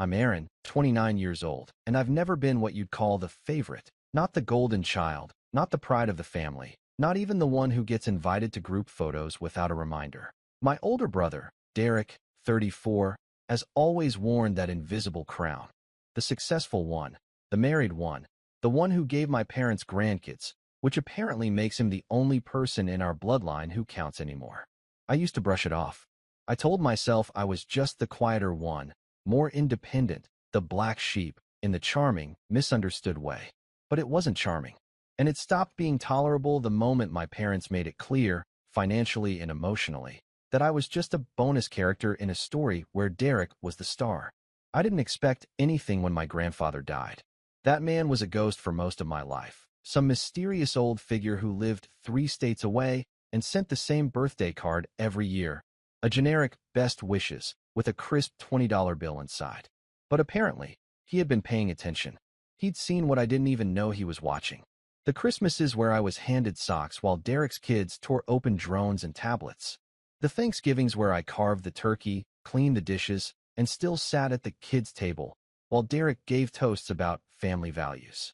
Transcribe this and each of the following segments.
I'm Aaron, 29 years old, and I've never been what you'd call the favorite. Not the golden child, not the pride of the family, not even the one who gets invited to group photos without a reminder. My older brother, Derek, 34, has always worn that invisible crown. The successful one, the married one, the one who gave my parents grandkids, which apparently makes him the only person in our bloodline who counts anymore. I used to brush it off. I told myself I was just the quieter one, more independent, the black sheep, in the charming, misunderstood way. But it wasn't charming. And it stopped being tolerable the moment my parents made it clear, financially and emotionally, that I was just a bonus character in a story where Derek was the star. I didn't expect anything when my grandfather died. That man was a ghost for most of my life, some mysterious old figure who lived 3 states away and sent the same birthday card every year, a generic best wishes with a crisp $20 bill inside. But apparently, he had been paying attention. He'd seen what I didn't even know he was watching. The Christmases where I was handed socks while Derek's kids tore open drones and tablets. The Thanksgivings where I carved the turkey, cleaned the dishes, and still sat at the kids' table while Derek gave toasts about family values.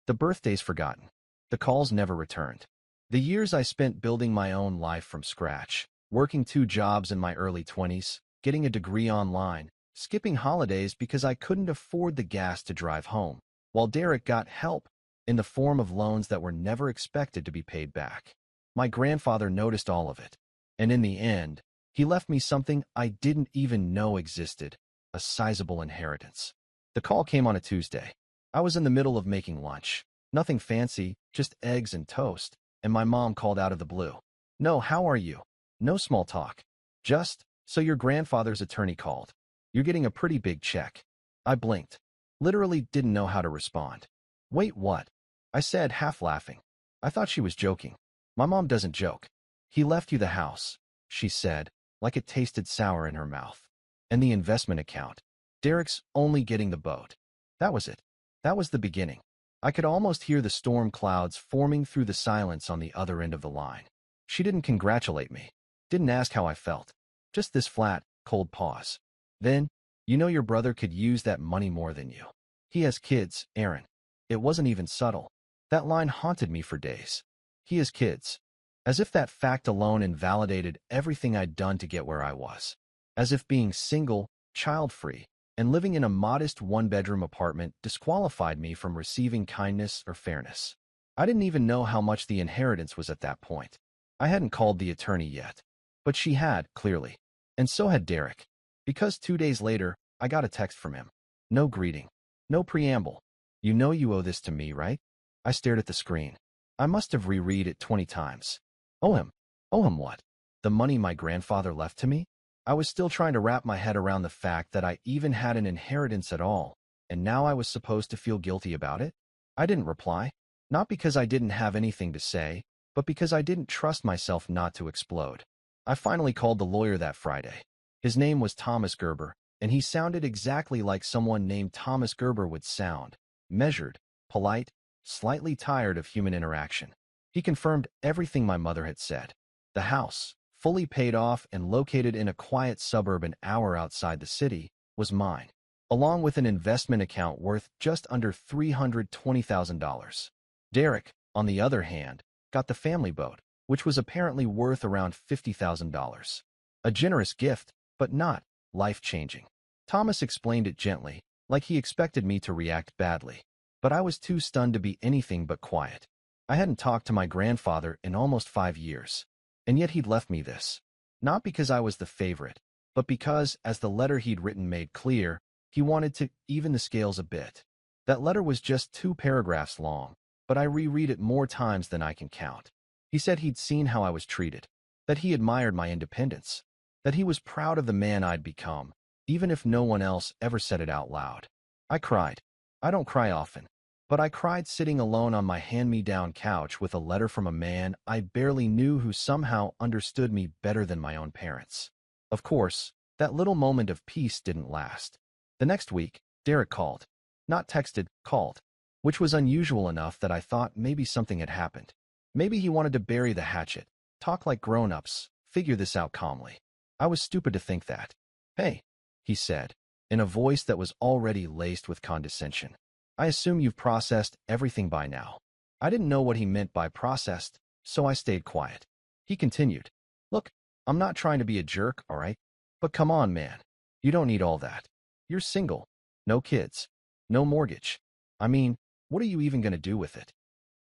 The birthdays forgotten. The calls never returned. The years I spent building my own life from scratch, working 2 jobs in my early 20s, getting a degree online, skipping holidays because I couldn't afford the gas to drive home, while Derek got help in the form of loans that were never expected to be paid back. My grandfather noticed all of it, and in the end, he left me something I didn't even know existed, a sizable inheritance. The call came on a Tuesday. I was in the middle of making lunch. Nothing fancy, just eggs and toast, and my mom called out of the blue. "No, how are you?" No small talk. Just, "So your grandfather's attorney called. You're getting a pretty big check." I blinked. Literally didn't know how to respond. "Wait, what?" I said, half laughing. I thought she was joking. My mom doesn't joke. "He left you the house," she said, like it tasted sour in her mouth. "And the investment account. Derek's only getting the boat." That was it. That was the beginning. I could almost hear the storm clouds forming through the silence on the other end of the line. She didn't congratulate me. Didn't ask how I felt. Just this flat, cold pause. Then, "You know your brother could use that money more than you. He has kids, Aaron." It wasn't even subtle. That line haunted me for days. He has kids. As if that fact alone invalidated everything I'd done to get where I was. As if being single, child-free, and living in a modest 1-bedroom apartment disqualified me from receiving kindness or fairness. I didn't even know how much the inheritance was at that point. I hadn't called the attorney yet. But she had, clearly. And so had Derek. Because 2 days later, I got a text from him. No greeting. No preamble. "You know you owe this to me, right?" I stared at the screen. I must have reread it 20 times. Owe him? Owe him what? The money my grandfather left to me? I was still trying to wrap my head around the fact that I even had an inheritance at all, and now I was supposed to feel guilty about it? I didn't reply. Not because I didn't have anything to say, but because I didn't trust myself not to explode. I finally called the lawyer that Friday. His name was Thomas Gerber, and he sounded exactly like someone named Thomas Gerber would sound. Measured, polite, slightly tired of human interaction. He confirmed everything my mother had said. The house, fully paid off and located in a quiet suburb an hour outside the city, was mine, along with an investment account worth just under $320,000. Derek, on the other hand, got the family boat, which was apparently worth around $50,000. A generous gift, but not life-changing. Thomas explained it gently, like he expected me to react badly. But I was too stunned to be anything but quiet. I hadn't talked to my grandfather in almost 5 years, and yet he'd left me this. Not because I was the favorite, but because, as the letter he'd written made clear, he wanted to even the scales a bit. That letter was just 2 paragraphs long, but I reread it more times than I can count. He said he'd seen how I was treated, that he admired my independence, that he was proud of the man I'd become, even if no one else ever said it out loud. I cried. I don't cry often, but I cried sitting alone on my hand-me-down couch with a letter from a man I barely knew who somehow understood me better than my own parents. Of course, that little moment of peace didn't last. The next week, Derek called. Not texted, called. Which was unusual enough that I thought maybe something had happened. Maybe he wanted to bury the hatchet, talk like grown-ups, figure this out calmly. I was stupid to think that. "Hey," he said, in a voice that was already laced with condescension. I assume you've processed everything by now. I didn't know what he meant by processed, so I stayed quiet. He continued, Look, I'm not trying to be a jerk, all right? But come on, man. You don't need all that. You're single. No kids. No mortgage. I mean, what are you even going to do with it?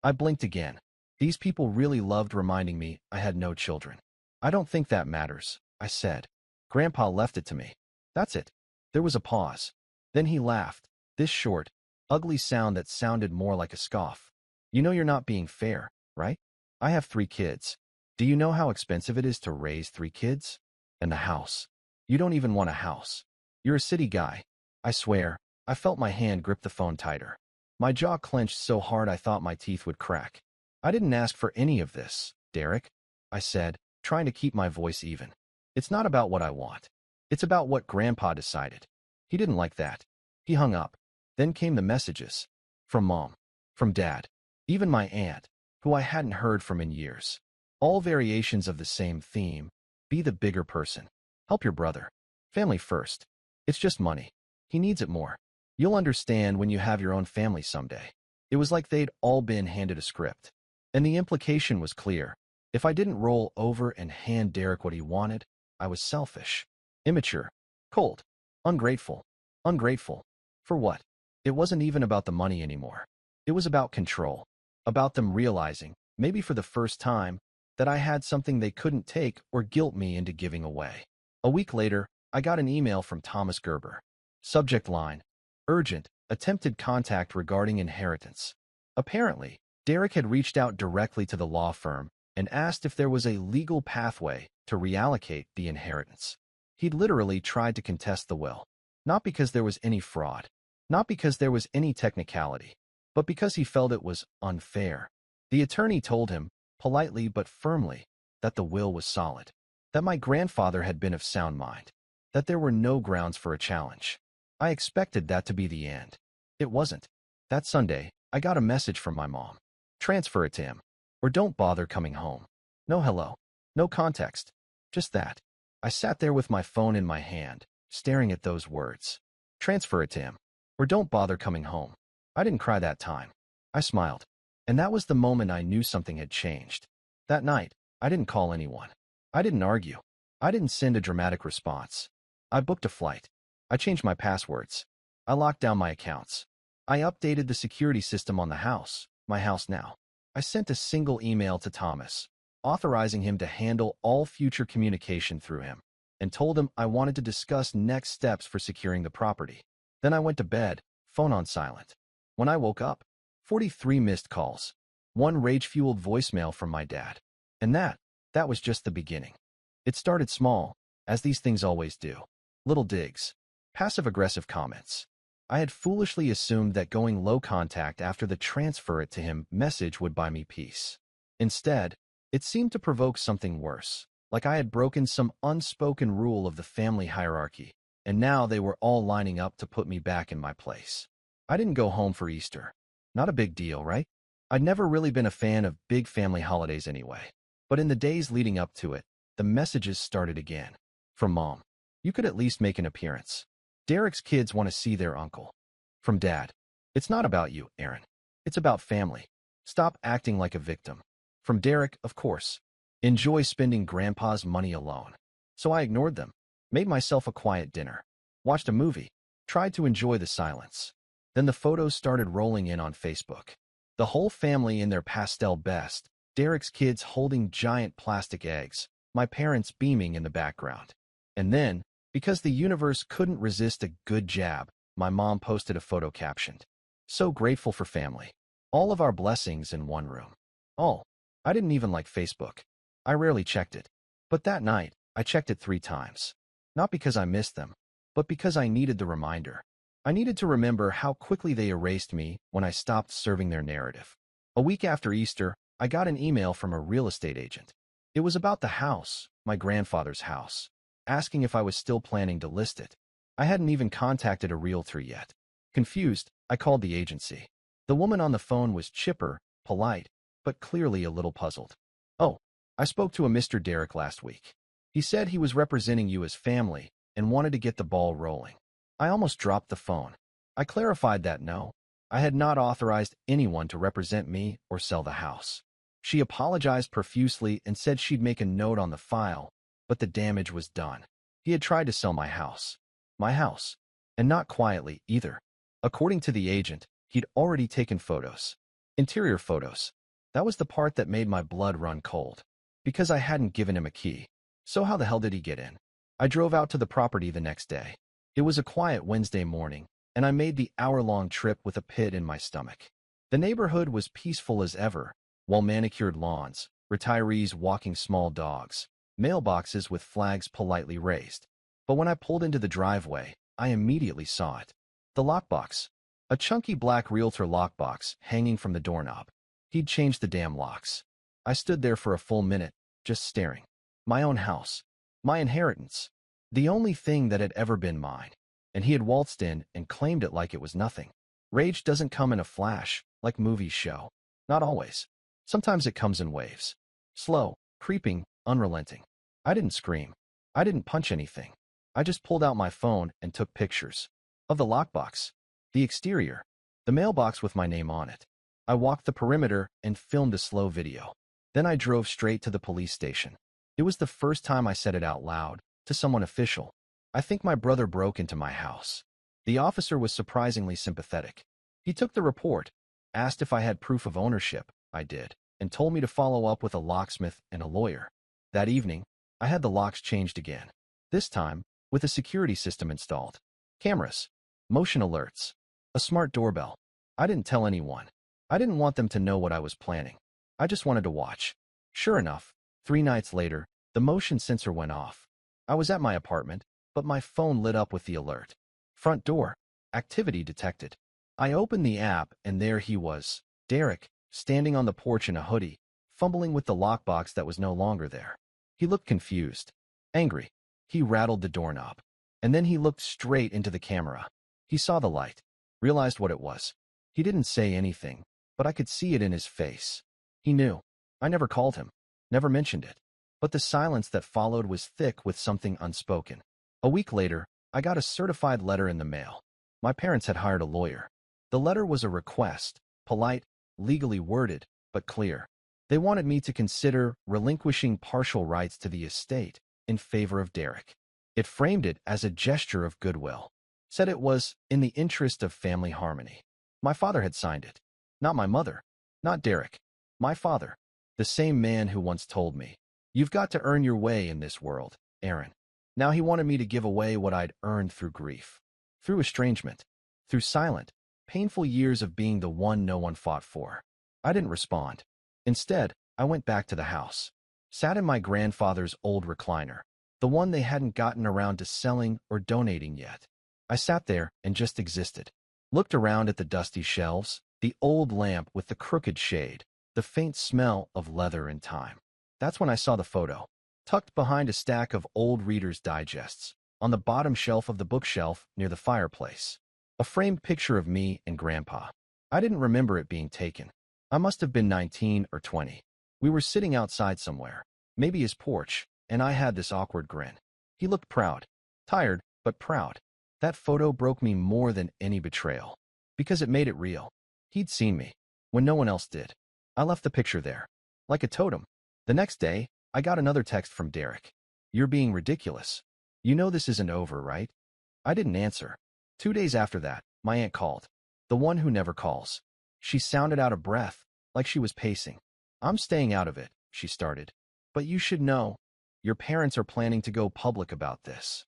I blinked again. These people really loved reminding me I had no children. I don't think that matters, I said. Grandpa left it to me. That's it. There was a pause. Then he laughed, this short, ugly sound that sounded more like a scoff. You know you're not being fair, right? I have 3 kids. Do you know how expensive it is to raise 3 kids? And the house. You don't even want a house. You're a city guy. I swear, I felt my hand grip the phone tighter. My jaw clenched so hard I thought my teeth would crack. I didn't ask for any of this, Derek, I said, trying to keep my voice even. It's not about what I want. It's about what Grandpa decided. He didn't like that. He hung up. Then came the messages. From Mom. From Dad. Even my aunt, who I hadn't heard from in years. All variations of the same theme. Be the bigger person. Help your brother. Family first. It's just money. He needs it more. You'll understand when you have your own family someday. It was like they'd all been handed a script. And the implication was clear. If I didn't roll over and hand Derek what he wanted, I was selfish. Immature. Cold. Ungrateful. Ungrateful. For what? It wasn't even about the money anymore. It was about control. About them realizing, maybe for the first time, that I had something they couldn't take or guilt me into giving away. A week later, I got an email from Thomas Gerber. Subject line, urgent, attempted contact regarding inheritance. Apparently, Derek had reached out directly to the law firm and asked if there was a legal pathway to reallocate the inheritance. He'd literally tried to contest the will. Not because there was any fraud, not because there was any technicality, but because he felt it was unfair. The attorney told him, politely but firmly, that the will was solid, that my grandfather had been of sound mind, that there were no grounds for a challenge. I expected that to be the end. It wasn't. That Sunday, I got a message from my mom. Transfer it to him, or don't bother coming home. No hello, no context, just that. I sat there with my phone in my hand, staring at those words. Transfer it to him, or don't bother coming home. I didn't cry that time. I smiled. And that was the moment I knew something had changed. That night, I didn't call anyone. I didn't argue. I didn't send a dramatic response. I booked a flight. I changed my passwords. I locked down my accounts. I updated the security system on the house, my house now. I sent a single email to Thomas, authorizing him to handle all future communication through him, and told him I wanted to discuss next steps for securing the property. Then I went to bed, phone on silent. When I woke up, 43 missed calls, 1 rage-fueled voicemail from my dad. And that was just the beginning. It started small, as these things always do. Little digs, passive-aggressive comments. I had foolishly assumed that going low contact after the transfer it to him message would buy me peace. Instead, it seemed to provoke something worse, like I had broken some unspoken rule of the family hierarchy, and now they were all lining up to put me back in my place. I didn't go home for Easter. Not a big deal, right? I'd never really been a fan of big family holidays anyway. But in the days leading up to it, the messages started again. From Mom, you could at least make an appearance. Derek's kids want to see their uncle. From Dad, it's not about you, Aaron. It's about family. Stop acting like a victim. From Derek, of course. Enjoy spending Grandpa's money alone. So I ignored them. Made myself a quiet dinner. Watched a movie. Tried to enjoy the silence. Then the photos started rolling in on Facebook. The whole family in their pastel best, Derek's kids holding giant plastic eggs, my parents beaming in the background. And then, because the universe couldn't resist a good jab, my mom posted a photo captioned, "So grateful for family. All of our blessings in one room." All. I didn't even like Facebook. I rarely checked it. But that night, I checked it 3 times. Not because I missed them, but because I needed the reminder. I needed to remember how quickly they erased me when I stopped serving their narrative. A week after Easter, I got an email from a real estate agent. It was about the house, my grandfather's house, asking if I was still planning to list it. I hadn't even contacted a realtor yet. Confused, I called the agency. The woman on the phone was chipper, polite, but clearly a little puzzled. "Oh, I spoke to a Mr. Derek last week. He said he was representing you as family and wanted to get the ball rolling." I almost dropped the phone. I clarified that no, I had not authorized anyone to represent me or sell the house. She apologized profusely and said she'd make a note on the file, but the damage was done. He had tried to sell my house. My house. And not quietly, either. According to the agent, he'd already taken photos. Interior photos. That was the part that made my blood run cold. Because I hadn't given him a key. So how the hell did he get in? I drove out to the property the next day. It was a quiet Wednesday morning, and I made the hour-long trip with a pit in my stomach. The neighborhood was peaceful as ever, well-manicured lawns, retirees walking small dogs, mailboxes with flags politely raised. But when I pulled into the driveway, I immediately saw it. The lockbox. A chunky black realtor lockbox hanging from the doorknob. He'd changed the damn locks. I stood there for a full minute, just staring. My own house. My inheritance. The only thing that had ever been mine. And he had waltzed in and claimed it like it was nothing. Rage doesn't come in a flash, like movies show. Not always. Sometimes it comes in waves. Slow, creeping, unrelenting. I didn't scream. I didn't punch anything. I just pulled out my phone and took pictures. Of the lockbox. The exterior. The mailbox with my name on it. I walked the perimeter and filmed a slow video. Then I drove straight to the police station. It was the first time I said it out loud, to someone official. I think my brother broke into my house. The officer was surprisingly sympathetic. He took the report, asked if I had proof of ownership. I did, and told me to follow up with a locksmith and a lawyer. That evening, I had the locks changed again. This time, with a security system installed. Cameras. Motion alerts. A smart doorbell. I didn't tell anyone. I didn't want them to know what I was planning. I just wanted to watch. Sure enough, 3 nights later, the motion sensor went off. I was at my apartment, but my phone lit up with the alert. Front door. Activity detected. I opened the app and there he was, Derek, standing on the porch in a hoodie, fumbling with the lockbox that was no longer there. He looked confused. Angry. He rattled the doorknob. And then he looked straight into the camera. He saw the light. Realized what it was. He didn't say anything, but I could see it in his face. He knew. I never called him. Never mentioned it. But the silence that followed was thick with something unspoken. A week later, I got a certified letter in the mail. My parents had hired a lawyer. The letter was a request, polite, legally worded, but clear. They wanted me to consider relinquishing partial rights to the estate in favor of Derek. It framed it as a gesture of goodwill. Said it was in the interest of family harmony. My father had signed it. Not my mother. Not Derek. My father. The same man who once told me, "You've got to earn your way in this world, Aaron." Now he wanted me to give away what I'd earned through grief. Through estrangement. Through silent, painful years of being the one no one fought for. I didn't respond. Instead, I went back to the house. Sat in my grandfather's old recliner. The one they hadn't gotten around to selling or donating yet. I sat there and just existed. Looked around at the dusty shelves, the old lamp with the crooked shade, the faint smell of leather and time. That's when I saw the photo. Tucked behind a stack of old Reader's Digests, on the bottom shelf of the bookshelf near the fireplace. A framed picture of me and Grandpa. I didn't remember it being taken. I must have been 19 or 20. We were sitting outside somewhere, maybe his porch, and I had this awkward grin. He looked proud. Tired, but proud. That photo broke me more than any betrayal. Because it made it real. He'd seen me, when no one else did. I left the picture there. Like a totem. The next day, I got another text from Derek. "You're being ridiculous. You know this isn't over, right?" I didn't answer. 2 days after that, my aunt called. The one who never calls. She sounded out of breath, like she was pacing. "I'm staying out of it," she started. "But you should know. Your parents are planning to go public about this."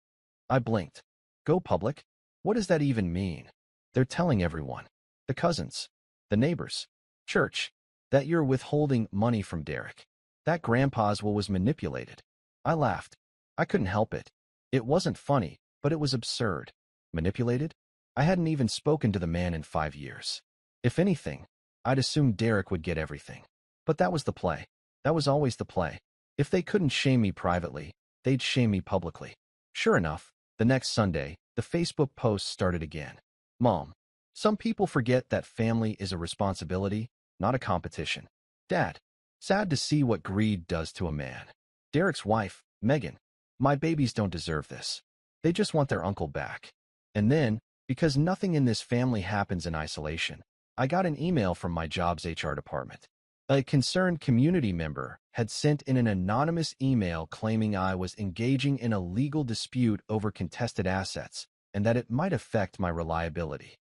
I blinked. Go public? What does that even mean? They're telling everyone. The cousins. The neighbors. Church. That you're withholding money from Derek. That Grandpa's will was manipulated. I laughed. I couldn't help it. It wasn't funny, but it was absurd. Manipulated? I hadn't even spoken to the man in 5 years. If anything, I'd assumed Derek would get everything. But that was the play. That was always the play. If they couldn't shame me privately, they'd shame me publicly. Sure enough, the next Sunday, the Facebook posts started again. "Mom, some people forget that family is a responsibility, not a competition." Dad, sad to see what greed does to a man. Derek's wife, Megan, "My babies don't deserve this. They just want their uncle back." And then, because nothing in this family happens in isolation, I got an email from my job's HR department. A concerned community member had sent in an anonymous email claiming I was engaging in a legal dispute over contested assets and that it might affect my reliability.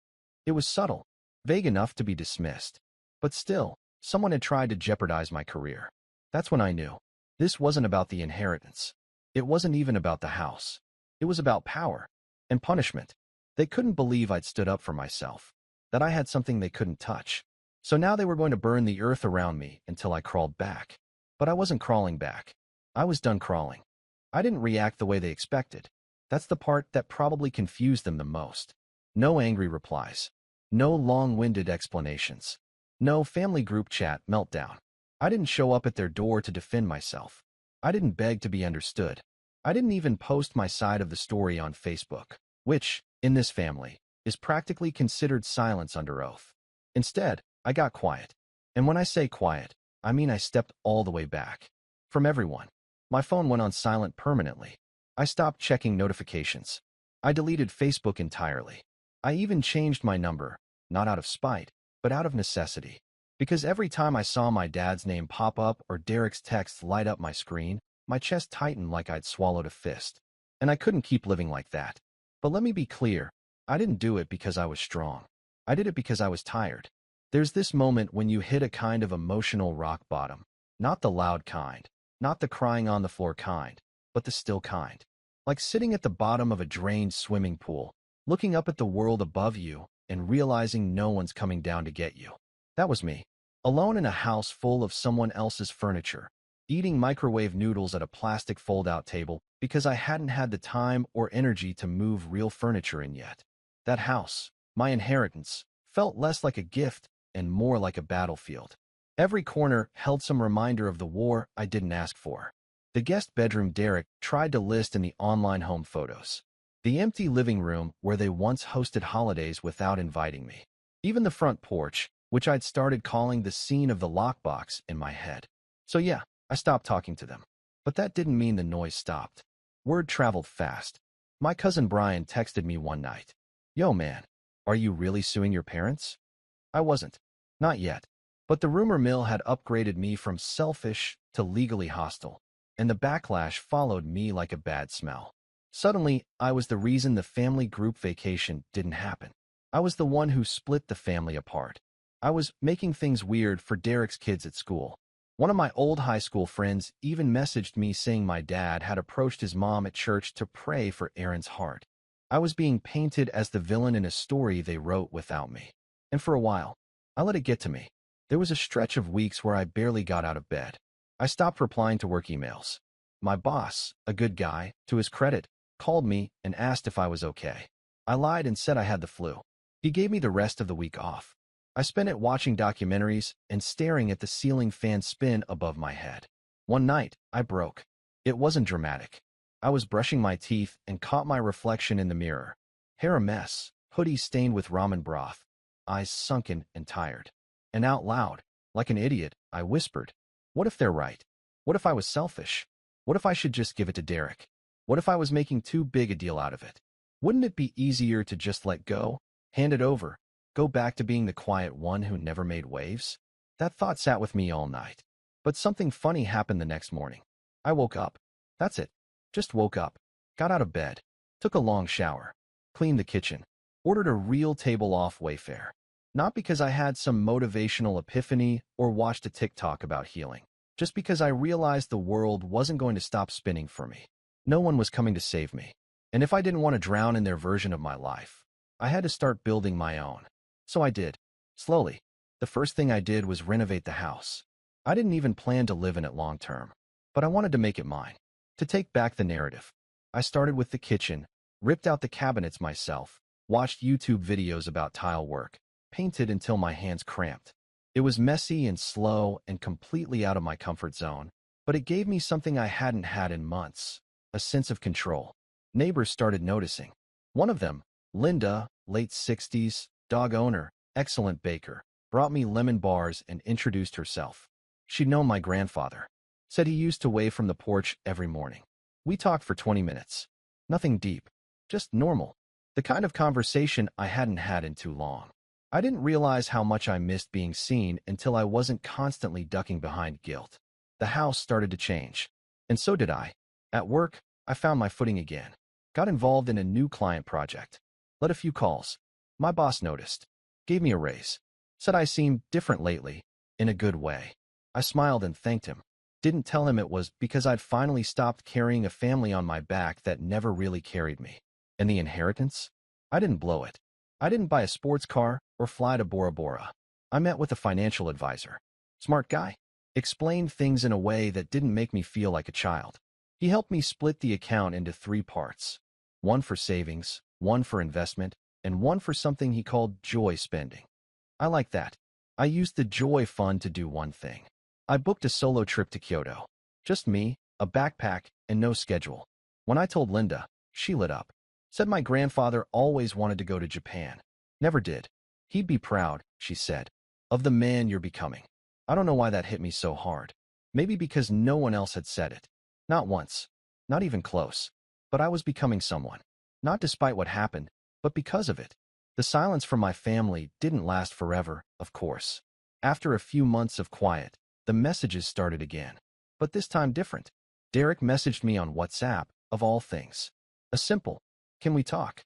It was subtle, vague enough to be dismissed, but still, someone had tried to jeopardize my career. That's when I knew. This wasn't about the inheritance. It wasn't even about the house. It was about power and punishment. They couldn't believe I'd stood up for myself, that I had something they couldn't touch. So now they were going to burn the earth around me until I crawled back. But I wasn't crawling back. I was done crawling. I didn't react the way they expected. That's the part that probably confused them the most. No angry replies. No long-winded explanations. No family group chat meltdown. I didn't show up at their door to defend myself. I didn't beg to be understood. I didn't even post my side of the story on Facebook, which, in this family, is practically considered silence under oath. Instead, I got quiet. And when I say quiet, I mean I stepped all the way back. From everyone. My phone went on silent permanently. I stopped checking notifications. I deleted Facebook entirely. I even changed my number, not out of spite, but out of necessity. Because every time I saw my dad's name pop up or Derek's text light up my screen, my chest tightened like I'd swallowed a fist. And I couldn't keep living like that. But let me be clear, I didn't do it because I was strong. I did it because I was tired. There's this moment when you hit a kind of emotional rock bottom. Not the loud kind, not the crying on the floor kind, but the still kind. Like sitting at the bottom of a drained swimming pool, looking up at the world above you and realizing no one's coming down to get you. That was me. Alone in a house full of someone else's furniture, eating microwave noodles at a plastic fold-out table because I hadn't had the time or energy to move real furniture in yet. That house, my inheritance, felt less like a gift and more like a battlefield. Every corner held some reminder of the war I didn't ask for. The guest bedroom Derek tried to list in the online home photos. The empty living room where they once hosted holidays without inviting me. Even the front porch, which I'd started calling the scene of the lockbox in my head. So yeah, I stopped talking to them. But that didn't mean the noise stopped. Word traveled fast. My cousin Brian texted me one night. Yo man, are you really suing your parents? I wasn't. Not yet. But the rumor mill had upgraded me from selfish to legally hostile, and the backlash followed me like a bad smell. Suddenly, I was the reason the family group vacation didn't happen. I was the one who split the family apart. I was making things weird for Derek's kids at school. One of my old high school friends even messaged me saying my dad had approached his mom at church to pray for Aaron's heart. I was being painted as the villain in a story they wrote without me. And for a while, I let it get to me. There was a stretch of weeks where I barely got out of bed. I stopped replying to work emails. My boss, a good guy, to his credit, called me and asked if I was okay. I lied and said I had the flu. He gave me the rest of the week off. I spent it watching documentaries and staring at the ceiling fan spin above my head. One night, I broke. It wasn't dramatic. I was brushing my teeth and caught my reflection in the mirror. Hair a mess, hoodie stained with ramen broth, eyes sunken and tired. And out loud, like an idiot, I whispered, what if they're right? What if I was selfish? What if I should just give it to Derek? What if I was making too big a deal out of it? Wouldn't it be easier to just let go, hand it over, go back to being the quiet one who never made waves? That thought sat with me all night. But something funny happened the next morning. I woke up. That's it. Just woke up. Got out of bed. Took a long shower. Cleaned the kitchen. Ordered a real table off Wayfair. Not because I had some motivational epiphany or watched a TikTok about healing. Just because I realized the world wasn't going to stop spinning for me. No one was coming to save me. And if I didn't want to drown in their version of my life, I had to start building my own. So I did. Slowly. The first thing I did was renovate the house. I didn't even plan to live in it long term. But I wanted to make it mine. To take back the narrative. I started with the kitchen, ripped out the cabinets myself, watched YouTube videos about tile work, painted until my hands cramped. It was messy and slow and completely out of my comfort zone, but it gave me something I hadn't had in months, a sense of control. Neighbors started noticing. One of them, Linda, late 60s, dog owner, excellent baker, brought me lemon bars and introduced herself. She'd known my grandfather. Said he used to wave from the porch every morning. We talked for 20 minutes. Nothing deep, just normal. The kind of conversation I hadn't had in too long. I didn't realize how much I missed being seen until I wasn't constantly ducking behind guilt. The house started to change. And so did I. At work, I found my footing again. Got involved in a new client project. Led a few calls. My boss noticed. Gave me a raise. Said I seemed different lately, in a good way. I smiled and thanked him. Didn't tell him it was because I'd finally stopped carrying a family on my back that never really carried me. And the inheritance? I didn't blow it. I didn't buy a sports car or fly to Bora Bora. I met with a financial advisor. Smart guy. Explained things in a way that didn't make me feel like a child. He helped me split the account into 3 parts. One for savings, one for investment, and one for something he called joy spending. I like that. I used the joy fund to do one thing. I booked a solo trip to Kyoto. Just me, a backpack, and no schedule. When I told Linda, she lit up. Said my grandfather always wanted to go to Japan. Never did. He'd be proud, she said, of the man you're becoming. I don't know why that hit me so hard. Maybe because no one else had said it. Not once. Not even close. But I was becoming someone. Not despite what happened, but because of it. The silence from my family didn't last forever, of course. After a few months of quiet, the messages started again. But this time different. Derek messaged me on WhatsApp, of all things. A simple, "Can we talk?"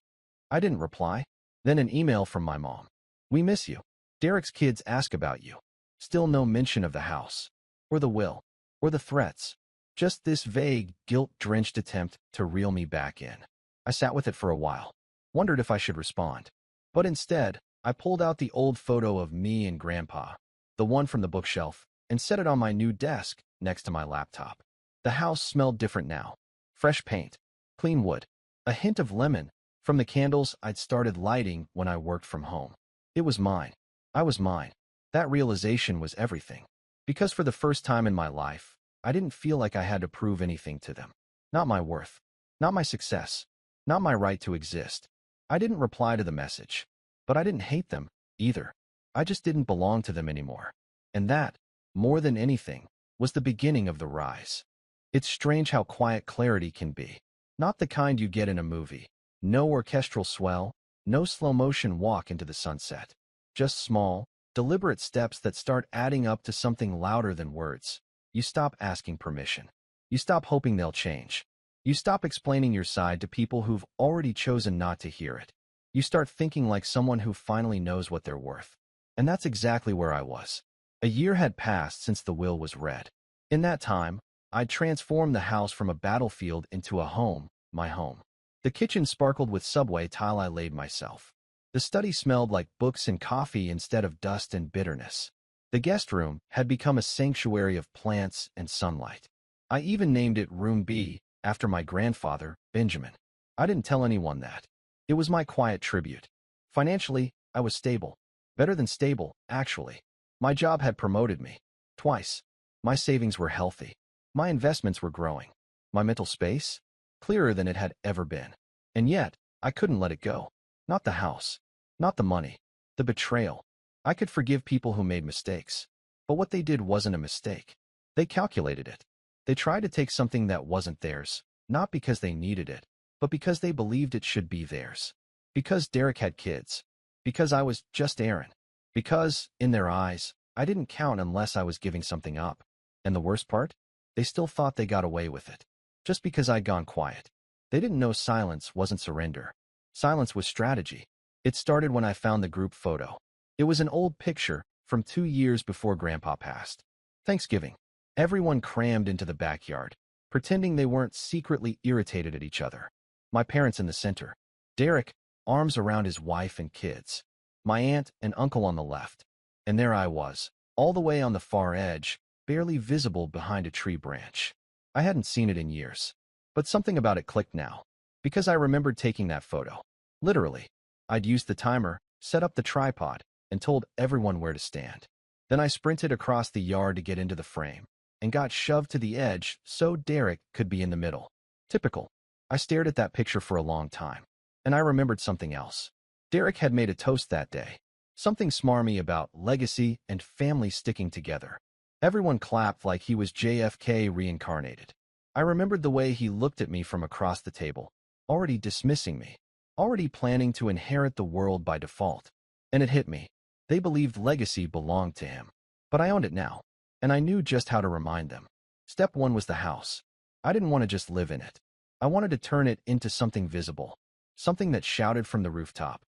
I didn't reply. Then an email from my mom. "We miss you. Derek's kids ask about you." Still no mention of the house, or the will, or the threats. Just this vague, guilt-drenched attempt to reel me back in. I sat with it for a while. Wondered if I should respond. But instead, I pulled out the old photo of me and Grandpa, the one from the bookshelf, and set it on my new desk next to my laptop. The house smelled different now. Fresh paint, clean wood, a hint of lemon from the candles I'd started lighting when I worked from home. It was mine. I was mine. That realization was everything. Because for the first time in my life, I didn't feel like I had to prove anything to them. Not my worth. Not my success. Not my right to exist. I didn't reply to the message. But I didn't hate them, either. I just didn't belong to them anymore. And that, more than anything, was the beginning of the rise. It's strange how quiet clarity can be. Not the kind you get in a movie. No orchestral swell, no slow-motion walk into the sunset. Just small, deliberate steps that start adding up to something louder than words. You stop asking permission. You stop hoping they'll change. You stop explaining your side to people who've already chosen not to hear it. You start thinking like someone who finally knows what they're worth. And that's exactly where I was. A year had passed since the will was read. In that time, I'd transformed the house from a battlefield into a home, my home. The kitchen sparkled with Subway tile I laid myself. The study smelled like books and coffee instead of dust and bitterness. The guest room had become a sanctuary of plants and sunlight. I even named it Room B, after my grandfather, Benjamin. I didn't tell anyone that. It was my quiet tribute. Financially, I was stable. Better than stable, actually. My job had promoted me. Twice. My savings were healthy. My investments were growing. My mental space? Clearer than it had ever been. And yet, I couldn't let it go. Not the house. Not the money. The betrayal. I could forgive people who made mistakes. But what they did wasn't a mistake. They calculated it. They tried to take something that wasn't theirs, not because they needed it, but because they believed it should be theirs. Because Derek had kids. Because I was just Aaron. Because, in their eyes, I didn't count unless I was giving something up. And the worst part? They still thought they got away with it. Just because I'd gone quiet. They didn't know silence wasn't surrender. Silence was strategy. It started when I found the group photo. It was an old picture from 2 years before Grandpa passed. Thanksgiving. Everyone crammed into the backyard, pretending they weren't secretly irritated at each other. My parents in the center. Derek, arms around his wife and kids. My aunt and uncle on the left. And there I was, all the way on the far edge, barely visible behind a tree branch. I hadn't seen it in years. But something about it clicked now. Because I remembered taking that photo. Literally. I'd used the timer, set up the tripod, and told everyone where to stand. Then I sprinted across the yard to get into the frame, and got shoved to the edge so Derek could be in the middle. Typical. I stared at that picture for a long time. And I remembered something else. Derek had made a toast that day. Something smarmy about legacy and family sticking together. Everyone clapped like he was JFK reincarnated. I remembered the way he looked at me from across the table, already dismissing me. already planning to inherit the world by default. And it hit me. They believed legacy belonged to him. But I owned it now, and I knew just how to remind them. Step one was the house. I didn't want to just live in it. I wanted to turn it into something visible, something that shouted from the rooftop,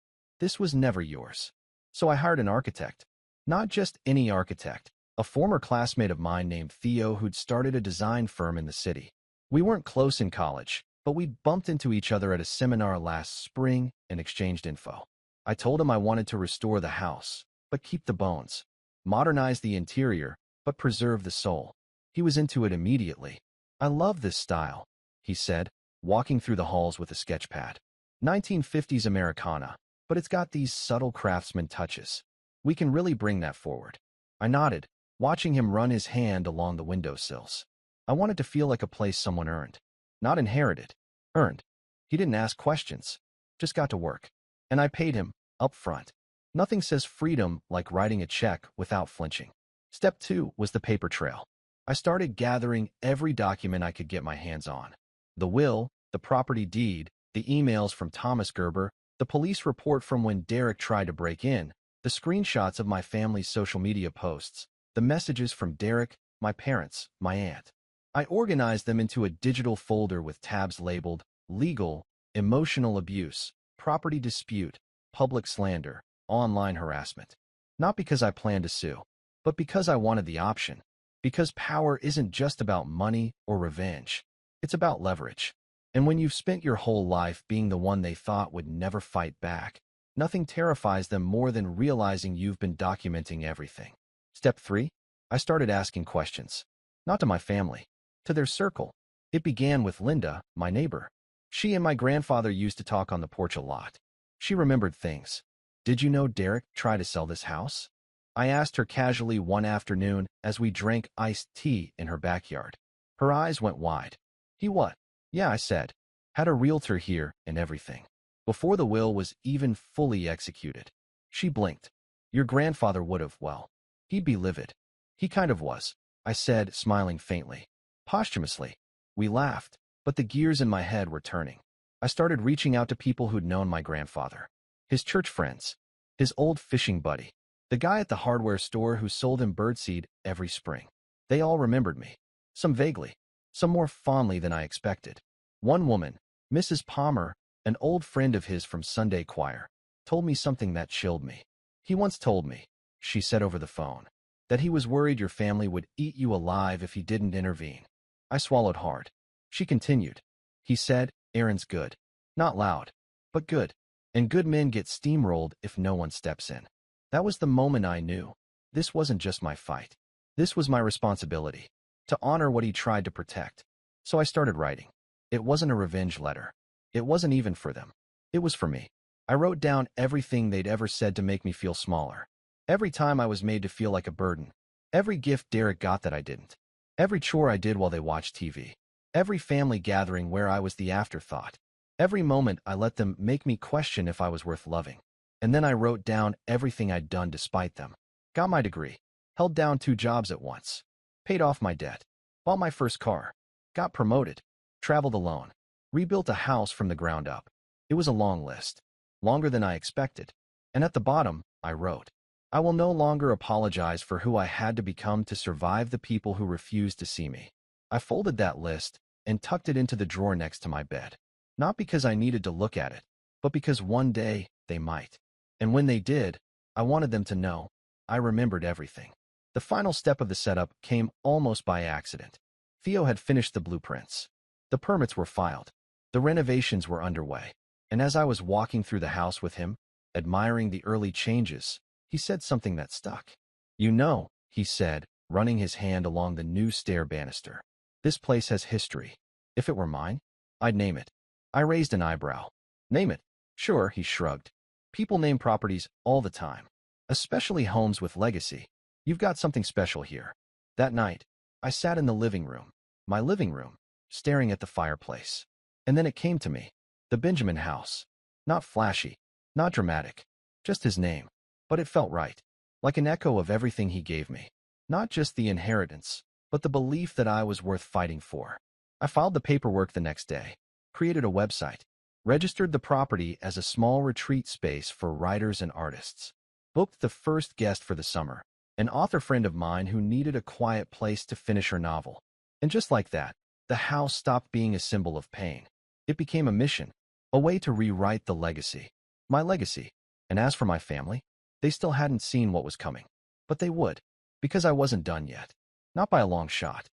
"This was never yours." So I hired an architect. Not just any architect, a former classmate of mine named Theo who'd started a design firm in the city. We weren't close in college, but we bumped into each other at a seminar last spring and exchanged info. I told him I wanted to restore the house, but keep the bones. Modernize the interior, but preserve the soul. He was into it immediately. "I love this style," he said, walking through the halls with a sketch pad. "1950s Americana, but it's got these subtle craftsman touches. We can really bring that forward." I nodded, watching him run his hand along the windowsills. I wanted to feel like a place someone earned. Not inherited. Earned. He didn't ask questions. Just got to work. And I paid him, up front. Nothing says freedom like writing a check without flinching. Step 2 was the paper trail. I started gathering every document I could get my hands on. The will, the property deed, the emails from Thomas Gerber, the police report from when Derek tried to break in, the screenshots of my family's social media posts, the messages from Derek, my parents, my aunt. I organized them into a digital folder with tabs labeled legal, emotional abuse, property dispute, public slander, online harassment. Not because I planned to sue, but because I wanted the option. Because power isn't just about money or revenge. It's about leverage. And when you've spent your whole life being the one they thought would never fight back, nothing terrifies them more than realizing you've been documenting everything. Step 3, I started asking questions. Not to my family, to their circle. It began with Linda, my neighbor. She and my grandfather used to talk on the porch a lot. She remembered things. "Did you know Derek tried to sell this house?" I asked her casually one afternoon as we drank iced tea in her backyard. Her eyes went wide. "He what?" "Yeah," I said. "Had a realtor here and everything. Before the will was even fully executed." She blinked. "Your grandfather would have, well, he'd be livid." "He kind of was," I said, smiling faintly. Posthumously. We laughed, but the gears in my head were turning. I started reaching out to people who'd known my grandfather. His church friends. His old fishing buddy. The guy at the hardware store who sold him birdseed every spring. They all remembered me. Some vaguely. Some more fondly than I expected. One woman, Mrs. Palmer, an old friend of his from Sunday choir, told me something that chilled me. "He once told me," she said over the phone, "that he was worried your family would eat you alive if he didn't intervene." I swallowed hard. She continued. "He said, Aaron's good. Not loud, but good. And good men get steamrolled if no one steps in." That was the moment I knew. This wasn't just my fight. This was my responsibility. To honor what he tried to protect. So I started writing. It wasn't a revenge letter. It wasn't even for them. It was for me. I wrote down everything they'd ever said to make me feel smaller. Every time I was made to feel like a burden. Every gift Derek got that I didn't. Every chore I did while they watched TV. Every family gathering where I was the afterthought. Every moment I let them make me question if I was worth loving. And then I wrote down everything I'd done despite them. Got my degree. Held down 2 jobs at once. Paid off my debt. Bought my first car. Got promoted. Traveled alone. Rebuilt a house from the ground up. It was a long list. Longer than I expected. And at the bottom, I wrote, "I will no longer apologize for who I had to become to survive the people who refused to see me." I folded that list and tucked it into the drawer next to my bed. Not because I needed to look at it, but because one day they might. And when they did, I wanted them to know I remembered everything. The final step of the setup came almost by accident. Theo had finished the blueprints. The permits were filed. The renovations were underway. And as I was walking through the house with him, admiring the early changes, he said something that stuck. "You know," he said, running his hand along the new stair banister, "this place has history. If it were mine, I'd name it." I raised an eyebrow. "Name it?" "Sure," he shrugged. "People name properties all the time, especially homes with legacy. You've got something special here." That night, I sat in the living room, my living room, staring at the fireplace. And then it came to me. The Benjamin house. Not flashy, not dramatic, just his name. But it felt right, like an echo of everything he gave me. Not just the inheritance, but the belief that I was worth fighting for. I filed the paperwork the next day, created a website, registered the property as a small retreat space for writers and artists, booked the first guest for the summer, an author friend of mine who needed a quiet place to finish her novel. And just like that, the house stopped being a symbol of pain. It became a mission, a way to rewrite the legacy. My legacy. And as for my family, they still hadn't seen what was coming. But they would, because I wasn't done yet. Not by a long shot.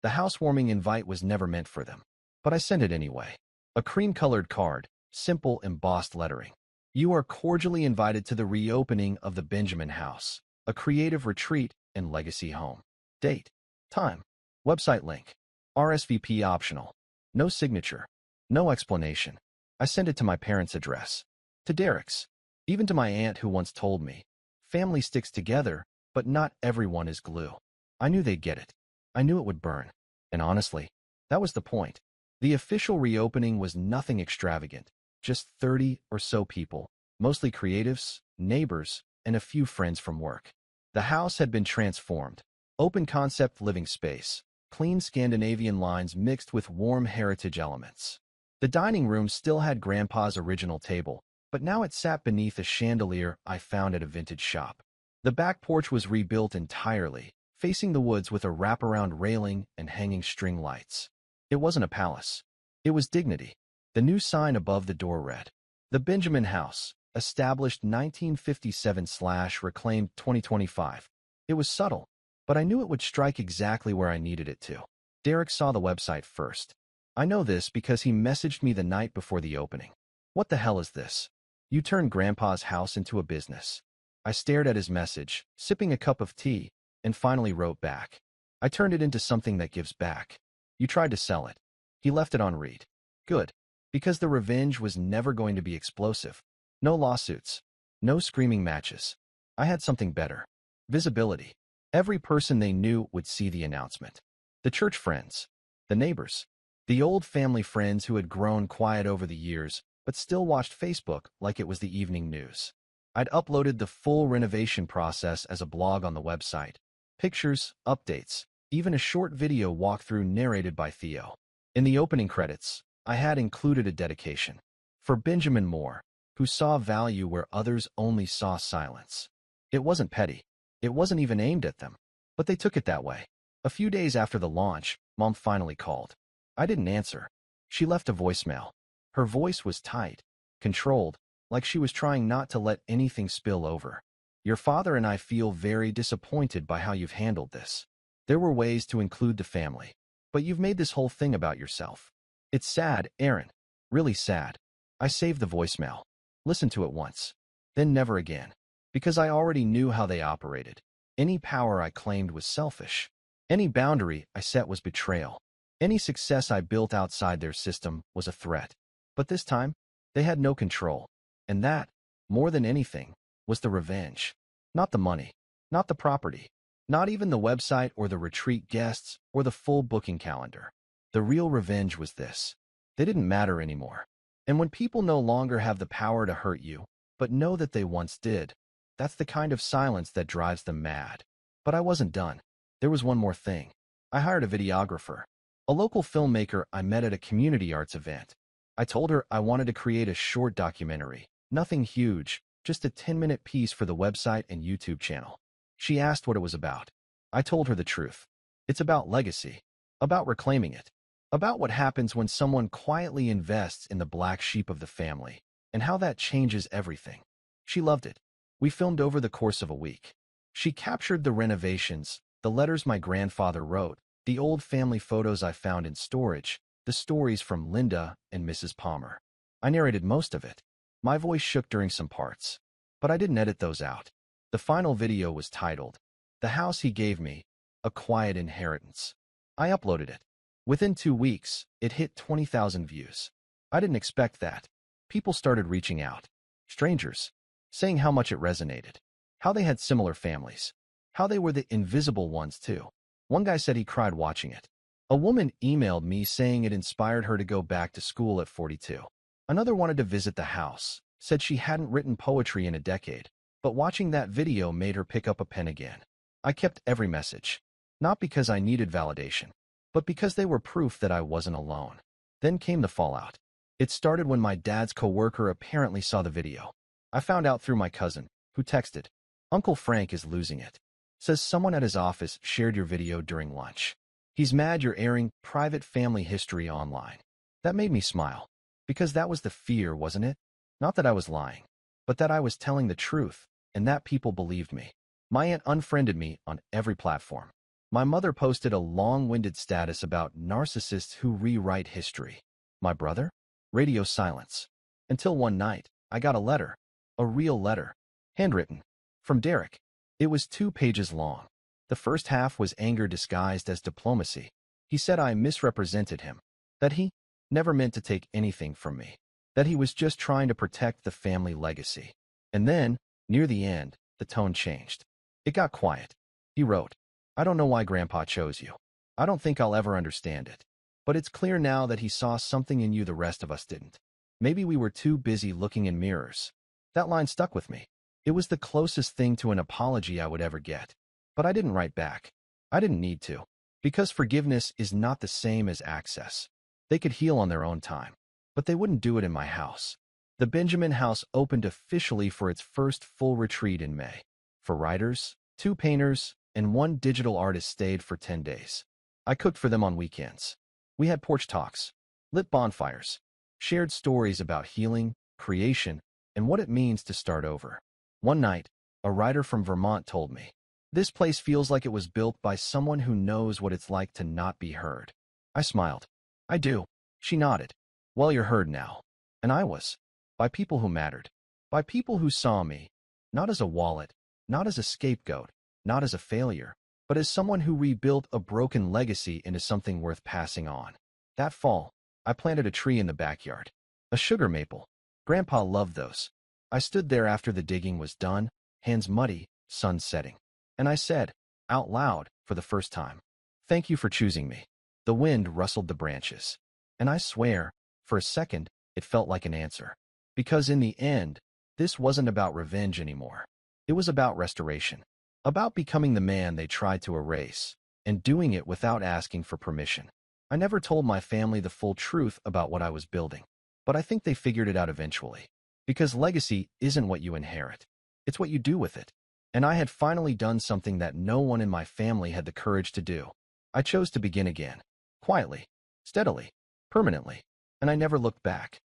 The housewarming invite was never meant for them. But I sent it anyway. A cream-colored card, simple embossed lettering. You are cordially invited to the reopening of the Benjamin House, a creative retreat and legacy home. Date, time, website link, RSVP optional. No signature, no explanation. I sent it to my parents' address, to Derek's, even to my aunt who once told me, family sticks together, but not everyone is glue. I knew they'd get it. I knew it would burn. And honestly, that was the point. The official reopening was nothing extravagant, just 30 or so people, mostly creatives, neighbors, and a few friends from work. The house had been transformed. Open concept living space, clean Scandinavian lines mixed with warm heritage elements. The dining room still had Grandpa's original table, but now it sat beneath a chandelier I found at a vintage shop. The back porch was rebuilt entirely, facing the woods with a wraparound railing and hanging string lights. It wasn't a palace. It was dignity. The new sign above the door read, "The Benjamin House, established 1957/reclaimed 2025. It was subtle, but I knew it would strike exactly where I needed it to. Derek saw the website first. I know this because he messaged me the night before the opening. What the hell is this? You turned Grandpa's house into a business. I stared at his message, sipping a cup of tea, and finally wrote back. I turned it into something that gives back. You tried to sell it. He left it on read. Good, because the revenge was never going to be explosive. No lawsuits. No screaming matches. I had something better. Visibility. Every person they knew would see the announcement. The church friends. The neighbors. The old family friends who had grown quiet over the years, but still watched Facebook like it was the evening news. I'd uploaded the full renovation process as a blog on the website. Pictures, updates, even a short video walkthrough narrated by Theo. In the opening credits, I had included a dedication. For Benjamin Moore, who saw value where others only saw silence. It wasn't petty. It wasn't even aimed at them. But they took it that way. A few days after the launch, Mom finally called. I didn't answer. She left a voicemail. Her voice was tight, controlled, like she was trying not to let anything spill over. Your father and I feel very disappointed by how you've handled this. There were ways to include the family, but you've made this whole thing about yourself. It's sad, Aaron. Really sad. I saved the voicemail. Listened to it once. Then never again. Because I already knew how they operated. Any power I claimed was selfish. Any boundary I set was betrayal. Any success I built outside their system was a threat. But this time, they had no control. And that, more than anything, was the revenge. Not the money. Not the property. Not even the website or the retreat guests or the full booking calendar. The real revenge was this. They didn't matter anymore. And when people no longer have the power to hurt you, but know that they once did, that's the kind of silence that drives them mad. But I wasn't done. There was one more thing. I hired a videographer, a local filmmaker I met at a community arts event. I told her I wanted to create a short documentary, nothing huge, just a 10-minute piece for the website and YouTube channel. She asked what it was about. I told her the truth. It's about legacy, about reclaiming it, about what happens when someone quietly invests in the black sheep of the family, and how that changes everything. She loved it. We filmed over the course of a week. She captured the renovations, the letters my grandfather wrote, the old family photos I found in storage, the stories from Linda and Mrs. Palmer. I narrated most of it. My voice shook during some parts, but I didn't edit those out. The final video was titled, "The House He Gave Me, A Quiet Inheritance." I uploaded it. Within 2 weeks, it hit 20,000 views. I didn't expect that. People started reaching out. Strangers, saying how much it resonated, how they had similar families, how they were the invisible ones too. One guy said he cried watching it. A woman emailed me saying it inspired her to go back to school at 42. Another wanted to visit the house, said she hadn't written poetry in a decade, but watching that video made her pick up a pen again. I kept every message, not because I needed validation, but because they were proof that I wasn't alone. Then came the fallout. It started when my dad's coworker apparently saw the video. I found out through my cousin, who texted, "Uncle Frank is losing it. Says someone at his office shared your video during lunch. He's mad you're airing private family history online." That made me smile, because that was the fear, wasn't it? Not that I was lying, but that I was telling the truth, and that people believed me. My aunt unfriended me on every platform. My mother posted a long-winded status about narcissists who rewrite history. My brother? Radio silence. Until one night, I got a letter. A real letter. Handwritten. From Derek. It was 2 pages long. The first half was anger disguised as diplomacy. He said I misrepresented him. That he never meant to take anything from me. That he was just trying to protect the family legacy. And then, near the end, the tone changed. It got quiet. He wrote, "I don't know why Grandpa chose you. I don't think I'll ever understand it. But it's clear now that he saw something in you the rest of us didn't. Maybe we were too busy looking in mirrors." That line stuck with me. It was the closest thing to an apology I would ever get. But I didn't write back. I didn't need to. Because forgiveness is not the same as access. They could heal on their own time. But they wouldn't do it in my house. The Benjamin House opened officially for its first full retreat in May. For writers, 2 painters, and 1 digital artist stayed for 10 days. I cooked for them on weekends. We had porch talks, lit bonfires, shared stories about healing, creation, and what it means to start over. One night, a writer from Vermont told me, "This place feels like it was built by someone who knows what it's like to not be heard." I smiled. "I do." She nodded. "Well, you're heard now." And I was. By people who mattered. By people who saw me, not as a wallet, not as a scapegoat, not as a failure, but as someone who rebuilt a broken legacy into something worth passing on. That fall, I planted a tree in the backyard. A sugar maple. Grandpa loved those. I stood there after the digging was done, hands muddy, sun setting. And I said, out loud, for the first time, "Thank you for choosing me." The wind rustled the branches. And I swear, for a second, it felt like an answer. Because in the end, this wasn't about revenge anymore. It was about restoration. About becoming the man they tried to erase, and doing it without asking for permission. I never told my family the full truth about what I was building, but I think they figured it out eventually. Because legacy isn't what you inherit. It's what you do with it. And I had finally done something that no one in my family had the courage to do. I chose to begin again. Quietly. Steadily. Permanently. And I never looked back.